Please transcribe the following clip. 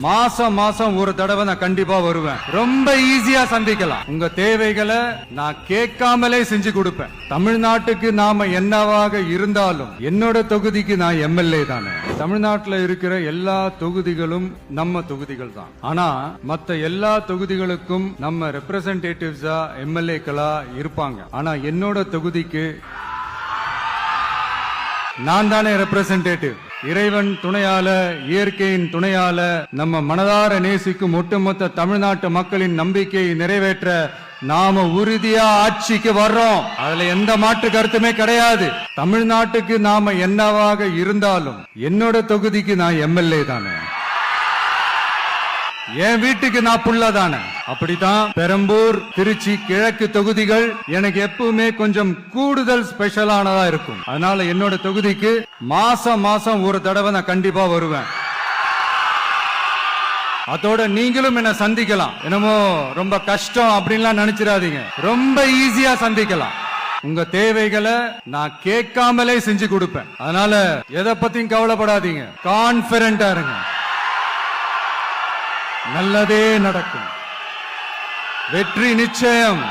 மாசம் மாசம் ஒரு தடவை நான் கண்டிப்பா வருவேன். ரொம்ப ஈஸியா சந்திக்கலாம். உங்க தேவைகளை நான் கேட்காமலே செஞ்சு கொடுப்பேன். தமிழ்நாட்டுக்கு நாம என்னவாக இருந்தாலும் என்னோட தொகுதிக்கு நான் எம்எல்ஏ தானே. தமிழ்நாட்டுல இருக்கிற எல்லா தொகுதிகளும் நம்ம தொகுதிகள் தான். ஆனா மத்த எல்லா தொகுதிகளுக்கும் நம்ம ரெப்ரசன்டேட்டிவ்ஸா எம்எல்ஏக்களா இருப்பாங்க. ஆனா என்னோட தொகுதிக்கு நான் தானே ரெப்ரசன்டேட்டிவ். இறைவன் துணையால, இயற்கையின் துணையால நம்ம மனதார நேசிக்கும் ஒட்டுமொத்த தமிழ்நாட்டு மக்களின் நம்பிக்கையை நிறைவேற்ற நாம உறுதியா ஆட்சிக்கு வர்றோம். அதுல எந்த மாற்று கருத்துமே கிடையாது. தமிழ்நாட்டுக்கு நாம என்னவாக இருந்தாலும் என்னோட தொகுதிக்கு நான் எம்எல்ஏ தானே. என் வீட்டுக்கு நான் புள்ளதானே. அப்படித்தான் பெரம்பூர், திருச்சி கிழக்கு தொகுதிகள் எனக்கு எப்பவுமே கொஞ்சம் கூடுதல் ஸ்பெஷலானதா இருக்கும். அதனால என்னோட தொகுதிக்கு மாசம் மாசம் ஒரு தடவை நான் கண்டிப்பா வருவேன். அதோட நீங்களும் என்ன சந்திக்கலாம். என்னமோ ரொம்ப கஷ்டம் அப்படின்லாம் நினைச்சிடாதீங்க. ரொம்ப ஈஸியா சந்திக்கலாம். உங்க தேவைகளை நான் கேட்காமலே செஞ்சு கொடுப்பேன். அதனால எதை பத்தியும் கவலைப்படாதீங்க. கான்பிடென்டா இருங்க. நல்லதே நடக்கும். வெற்றி நிச்சயம்.